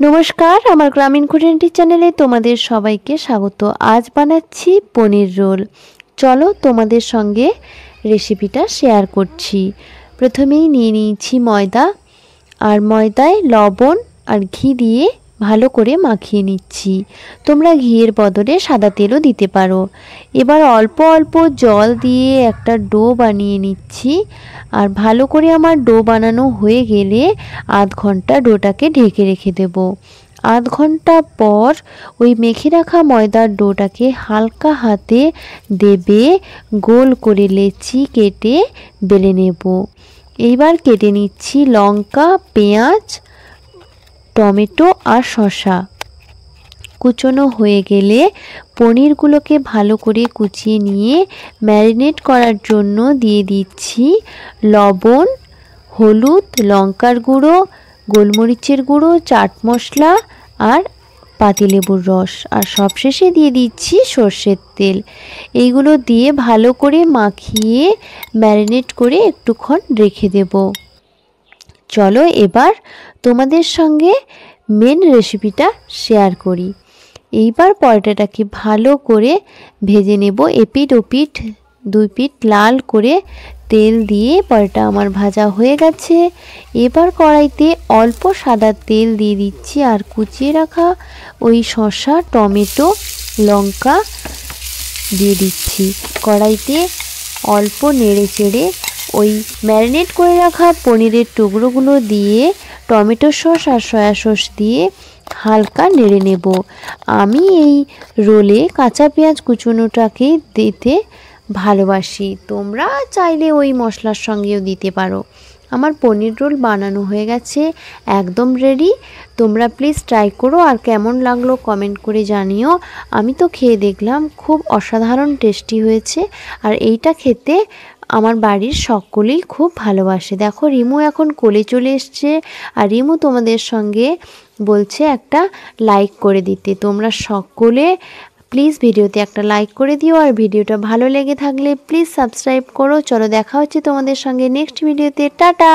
নমস্কার, আমার গ্রামীণ খুঁটিনাটি চ্যানেলে তোমাদের সবাইকে স্বাগত। আজ বানাচ্ছি পনির রোল। চলো তোমাদের সঙ্গে রেসিপিটা শেয়ার করছি। প্রথমেই নিয়ে নিয়েছি ময়দা, আর ময়দায় লবণ আর ঘি দিয়ে ভালো করে মাখিয়ে নিচ্ছি। তোমরা ঘিয়ের বদলে সাদা তেলও দিতে পারো। এবার অল্প অল্প জল দিয়ে একটা ডো বানিয়ে নিচ্ছি। আর ভালো করে আমার ডো বানানো হয়ে গেলে আধ ঘন্টা ডোটাকে ঢেকে রেখে দেব। আধ ঘন্টা পর ওই মেখে রাখা ময়দার ডোটাকে হালকা হাতে দেবে গোল করে লেচি কেটে বেলে নেব। এইবার কেটে নিচ্ছি লঙ্কা, পেঁয়াজ, টমেটো আর শসা। কুচনো হয়ে গেলে পনিরগুলোকে ভালো করে কুচিয়ে নিয়ে ম্যারিনেট করার জন্য দিয়ে দিচ্ছি লবণ, হলুদ, লঙ্কার গুঁড়ো, গোলমরিচের গুঁড়ো, চাট মশলা আর পাতিলেবুর রস, আর সবশেষে দিয়ে দিচ্ছি সর্ষের তেল। এইগুলো দিয়ে ভালো করে মাখিয়ে ম্যারিনেট করে একটুক্ষণ রেখে দেব। চলো এবার তোমাদের সঙ্গে মেন রেসিপিটা শেয়ার করি। এইবার পরোটাটাকে ভালো করে ভেজে নেব। এপিঠ ওপিঠ দুই পিঠ লাল করে তেল দিয়ে পরোটা আমার ভাজা হয়ে গেছে। এবার কড়াইতে অল্প সাদা তেল দিয়ে দিচ্ছি আর কুচিয়ে রাখা ওই শসা, টমেটো, লঙ্কা দিয়ে দিচ্ছি। কড়াইতে অল্প নেড়ে চেড়ে ওই ম্যারিনেট করে রাখা পনিরের টুকরোগুলো দিয়ে টমেটো সস আর সয়া সস দিয়ে হালকা নেড়ে নেব। আমি এই রোলে কাঁচা পেঁয়াজ কুচোনোটাকে দিতে ভালোবাসি, তোমরা চাইলে ওই মশলার সঙ্গেও দিতে পারো। আমার পনির রোল বানানো হয়ে গেছে, একদম রেডি। তোমরা প্লিজ ট্রাই করো, আর কেমন লাগলো কমেন্ট করে জানিও। আমি তো খেয়ে দেখলাম, খুব অসাধারণ টেস্টি হয়েছে। আর এইটা খেতে আমার বাড়ির সকলেই খুব ভালোবাসে। দেখো রিমু এখন কোলে চলে এসছে, আর রিমু তোমাদের সঙ্গে বলছে একটা লাইক করে দিতে। তোমরা সকলে প্লিজ ভিডিওতে একটা লাইক করে দিও, আর ভিডিওটা ভালো লেগে থাকলে প্লিজ সাবস্ক্রাইব করো। চলো দেখা হচ্ছে তোমাদের সঙ্গে নেক্সট ভিডিওতে। টাটা।